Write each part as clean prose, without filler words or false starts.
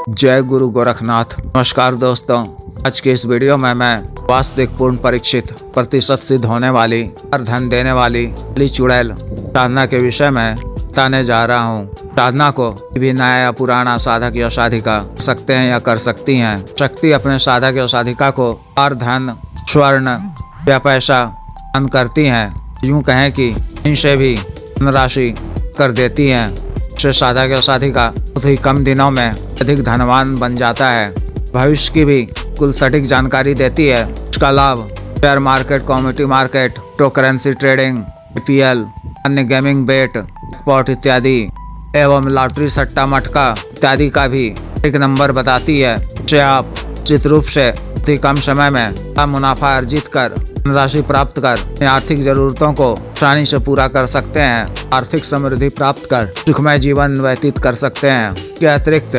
जय गुरु गोरखनाथ। नमस्कार दोस्तों, आज के इस वीडियो में मैं वास्तविक पूर्ण परीक्षित प्रतिशत सिद्ध होने वाली और धन देने वाली चुड़ैल साधना के विषय में बताने जा रहा हूँ। साधना को भी नया या पुराना साधक या साधिका कर सकते हैं या कर सकती हैं। शक्ति अपने साधक या साधिका को और धन, स्वर्ण या पैसा दान करती हैं। यूँ कहें कि इनसे भी धनराशि कर देती हैं। से साधक या साधिका बहुत ही कम दिनों में अधिक धनवान बन जाता है। भविष्य की भी कुल सटीक जानकारी देती है। इसका लाभ share market, commodity market, crypto currency trading, IPL, अन्य गेमिंग बेट, जैकपॉट इत्यादि एवं लॉटरी, सट्टा, मटका इत्यादि का भी एक नंबर बताती है। जिससे आप निश्चित रूप से बहुत ही कम समय में मुनाफा अर्जित कर धनराशि प्राप्त कर अपनी आर्थिक जरूरतों को आसानी से पूरा कर सकते हैं। आर्थिक समृद्धि प्राप्त कर सुखमय जीवन व्यतीत कर सकते हैं। इसके अतिरिक्त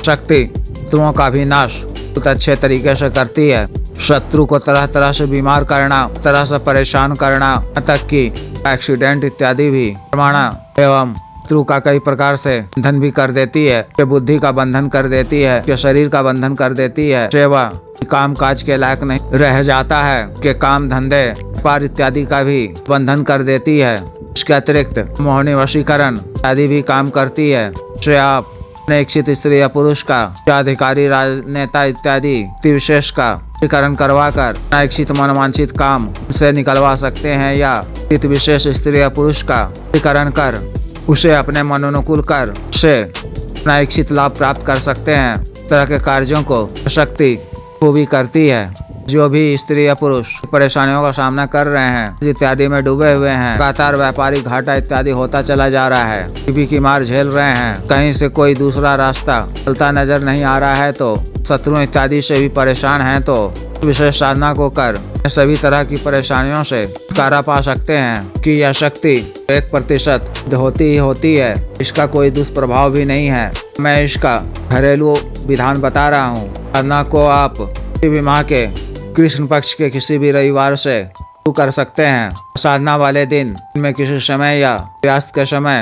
शक्ति शत्रुओं का भी नाश बहुत अच्छे तरीके से करती है। शत्रु को तरह तरह से बीमार करना, तरह से परेशान करना, तक कि एक्सीडेंट इत्यादि भी प्रमाणा एवं शत्रु का कई प्रकार से बंधन भी कर देती है। कि बुद्धि का बंधन कर देती है, कि शरीर का बंधन कर देती है। सेवा काम काज के लायक नहीं रह जाता है, कि काम धंधे व्यापार इत्यादि का भी बंधन कर देती है। इसके अतिरिक्त मोहनी वशीकरण इत्यादि भी काम करती है। से आप इच्छित स्त्री या पुरुष का या अधिकारी, राजनेता इत्यादि विशेष का वशीकरण करवा कर इच्छित मनोवांछित काम से निकलवा सकते हैं, या विशेष स्त्री या पुरुष का वशीकरण कर उसे अपने मनोनुकूल कर से अपना इच्छित लाभ प्राप्त कर सकते हैं। इस तरह के कार्यों को शक्ति को भी करती है। जो भी स्त्री या पुरुष परेशानियों का सामना कर रहे हैं, इत्यादि में डूबे हुए हैं, लगातार व्यापारिक घाटा इत्यादि होता चला जा रहा है, बीवी की मार झेल रहे हैं, कहीं से कोई दूसरा रास्ता चलता नजर नहीं आ रहा है, तो शत्रु इत्यादि से भी परेशान हैं, तो विशेष साधना को कर सभी तरह की परेशानियों से छुटकारा पा सकते हैं। कि यह शक्ति 1% होती ही होती है, इसका कोई दुष्प्रभाव भी नहीं है। मैं इसका घरेलू विधान बता रहा हूँ। साधना को आप किसी भी माह के कृष्ण पक्ष के किसी भी रविवार से शुरू कर सकते हैं। साधना वाले दिन में किसी समय या सूर्यास्त के समय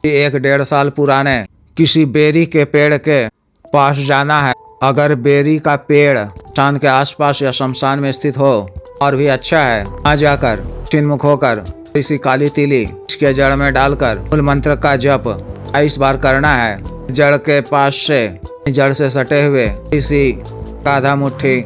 1-1.5 साल पुराने किसी बेरी के पेड़ के पास जाना है। अगर बेरी का पेड़ शमशान के आसपास या शमशान में स्थित हो और भी अच्छा है। वहाँ जाकर चिन्मुख होकर इसी काली तीली इसके जड़ में डालकर मूल मंत्र का जप 22 बार करना है। जड़ के पास से, जड़ से सटे हुए इसी आधा मुट्ठी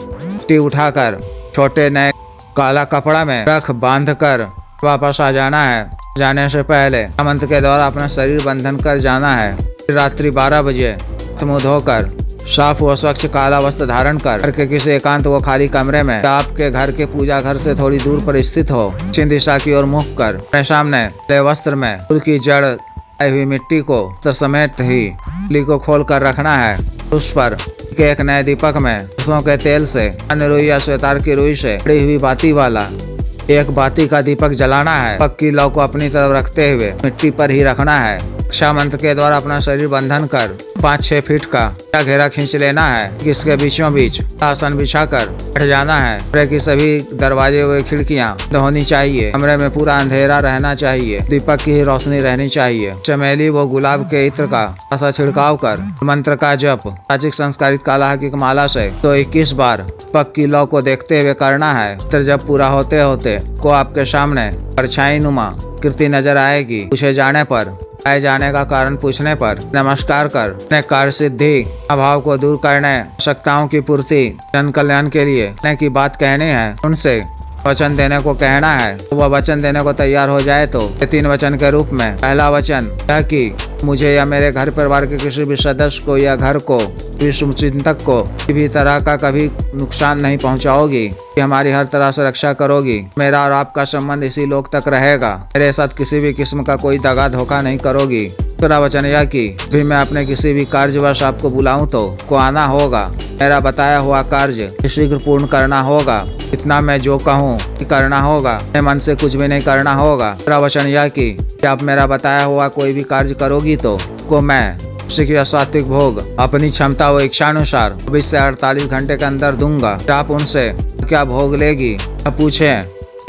उठाकर छोटे नए काला कपड़ा में रख बांधकर वापस आ जाना है। जाने से पहले मंत्र के द्वारा अपना शरीर बंधन कर जाना है। रात्रि 12 बजे मुंह धोकर साफ व स्वच्छ काला वस्त्र धारण कर के किसी एकांत व खाली कमरे में आपके घर के पूजा घर से थोड़ी दूर पर स्थित हो पश्चिम दिशा की ओर मुख कर अपने सामने वस्त्र में फूल की जड़ आई हुई मिट्टी को समेत ही फूली को खोल कर रखना है। उस पर एक नए दीपक में सरसों के तेल से, अन्य रुई या श्वेतार की रुई से बड़ी हुई बाती वाला एक बाती का दीपक जलाना है। पक्की लौ को अपनी तरफ रखते हुए मिट्टी पर ही रखना है। रक्षा मंत्र के द्वारा अपना शरीर बंधन कर 5-6 फीट का घेरा खींच लेना है। इसके बीचों बीच आसन बिछाकर बैठ जाना है। कमरे की सभी दरवाजे व खिड़कियां बंद होनी चाहिए। कमरे में पूरा अंधेरा रहना चाहिए। दीपक की ही रोशनी रहनी चाहिए। चमेली व गुलाब के इत्र का ऐसा छिड़काव कर मंत्र का जप प्राचीन संस्कारित काला की माला से तो 21 बार पक्की लौ को देखते हुए करना है। मंत्र जब पूरा होते होते को आपके सामने परछाई नुमा कृति नजर आएगी। पूछे जाने पर, आए जाने का कारण पूछने पर नमस्कार कर अपने कार्य सिद्धि अभाव को दूर करने, आवश्यकताओं की पूर्ति, जन कल्याण के लिए की बात कहनी है। उनसे वचन देने को कहना है। वह वचन देने को तैयार हो जाए तो 3 वचन के रूप में पहला वचन यह कि मुझे या मेरे घर परिवार के किसी भी सदस्य को या घर को, शुभचिंतक को किसी भी तरह का कभी नुकसान नहीं पहुंचाओगी, कि हमारी हर तरह से रक्षा करोगी। मेरा और आपका संबंध इसी लोक तक रहेगा। मेरे साथ किसी भी किस्म का कोई दगा धोखा नहीं करोगी। दूसरा वचन यह कि भी मैं अपने किसी भी कार्यवश आपको बुलाऊं तो को आना होगा। मेरा बताया हुआ कार्य शीघ्र पूर्ण करना होगा। इतना मैं जो कहूँ करना होगा। मैं मन से कुछ भी नहीं करना होगा। दूसरा वचन यह कि आप मेरा बताया हुआ कोई भी कार्य करोगी तो को मैं सात्विक भोग अपनी क्षमता व इच्छानुसार 24 से 48 घंटे के अंदर दूंगा। आप उनसे क्या भोग लेगी पूछे।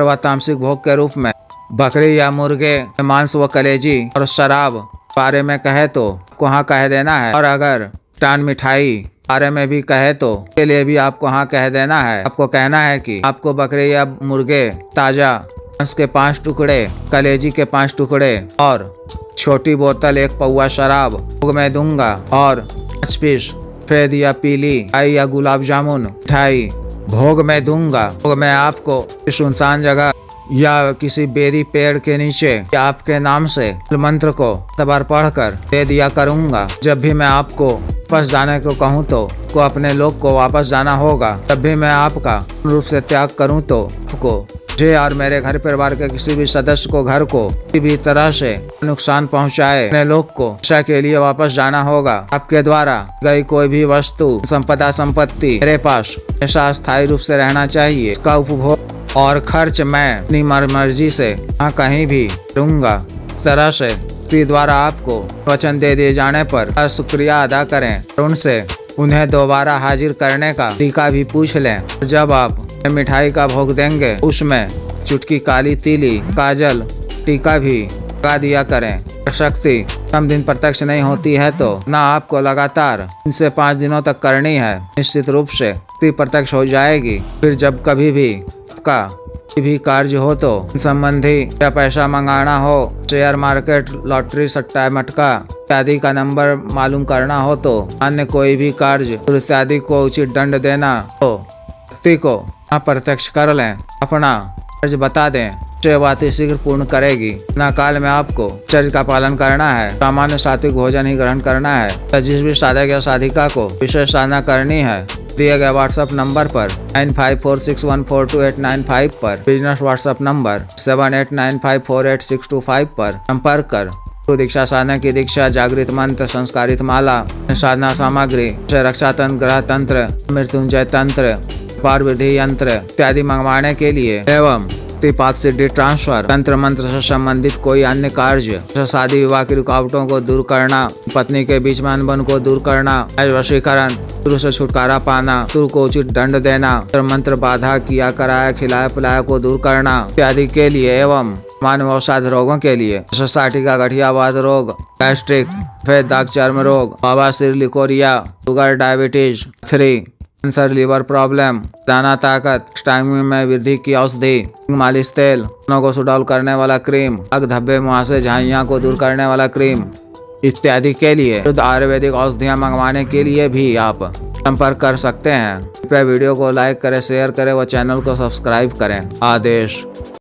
तामसिक भोग के रूप में बकरी या मुर्गे, मांस व कलेजी और शराब बारे में कहे तो वहाँ कह देना है। और अगर टान मिठाई बारे में भी कहे तो के लिए भी आपको हाँ कह देना है। आपको कहना है कि आपको बकरे या मुर्गे ताजा मांस के 5 टुकड़े, कलेजी के 5 टुकड़े और छोटी बोतल 1 पौवा शराब भोग में दूंगा और 5 पीस सफेद या पीली मिठाई या गुलाब जामुन मिठाई भोग में दूंगा। भोग में आपको सुनसान जगह या किसी बेरी पेड़ के नीचे या आपके नाम से मंत्र को बार पढ़कर दे दिया करूंगा। जब भी मैं आपको वापस जाने को कहूँ तो अपने लोग को वापस जाना होगा। जब भी मैं आपका रूप से त्याग करूँ तो आपको मुझे और मेरे घर परिवार के किसी भी सदस्य को घर को किसी भी तरह से नुकसान पहुंचाए अपने लोग को हमेशा के लिए वापस जाना होगा। आपके द्वारा गई कोई भी वस्तु संपत्ति मेरे पास हमेशा स्थायी रूप से रहना चाहिए। इसका उपभोग और खर्च मैं अपनी मर्जी से कहीं भी दूंगा। इस तरह से द्वारा आपको वचन दे दिए जाने पर शुक्रिया अदा करें और उनसे उन्हें दोबारा हाजिर करने का तरीका भी पूछ लें। जब आप मिठाई का भोग देंगे उसमें चुटकी काली तिली काजल टीका भी लगा दिया करें। शक्ति कम दिन प्रत्यक्ष नहीं होती है तो ना आपको लगातार 3 से 5 दिनों तक करनी है। निश्चित रूप से प्रत्यक्ष हो जाएगी। फिर जब कभी भी आपका भी कार्य हो तो संबंधी या पैसा मंगाना हो, शेयर मार्केट, लॉटरी, सट्टा मटका इत्यादि का नंबर मालूम करना हो तो अन्य कोई भी कार्य इत्यादि को उचित दंड देना हो व्यक्ति को प्रत्यक्ष कर लें। अपना कार्य बता दें, बातें शीघ्र पूर्ण करेगी। ना काल में आपको चर्च का पालन करना है, सामान्य सात्विक भोजन ही ग्रहण करना है। जिस भी साधक या साधिका को विशेष साधना करनी है दिए गए व्हाट्सएप नंबर पर 9546142895 पर बिजनेस व्हाट्सएप नंबर 7895486225 पर संपर्क कर दीक्षा साधना की दीक्षा, जागृत मंत्र, संस्कारित माला, साधना सामग्री, रक्षा तंत्र, ग्रह तंत्र, मृत्युंजय तंत्र, पार विधि यंत्र इत्यादि मंगवाने के लिए एवं पात सिद्धि ट्रांसफर तंत्र मंत्र से संबंधित कोई अन्य कार्य, शादी विवाह की रुकावटों को दूर करना, पत्नी के बीच में अनबन को दूर करना, वशीकरण, शत्रु से छुटकारा पाना, शत्रु को उचित दंड देना, मंत्र बाधा किया कराया खिलाया पिलाया को दूर करना इत्यादि के लिए एवं मानव अवसाद रोगों के लिए साटिका गठियावाद रोग, गैस्ट्रिक, सफेद दाग चर्म रोग, बवासीर, leucorrhoea, sugar, diabetes, cancer, liver problem, दाना ताकत, स्टैमिना में वृद्धि की औषधि, मालिश तेल, को सुडौल करने वाला क्रीम, अग धब्बे मुहासे झाइयाँ को दूर करने वाला क्रीम इत्यादि के लिए शुद्ध आयुर्वेदिक औषधियाँ मंगवाने के लिए भी आप संपर्क कर सकते हैं। कृपया वीडियो को लाइक करें, शेयर करें व चैनल को सब्सक्राइब करें। आदेश।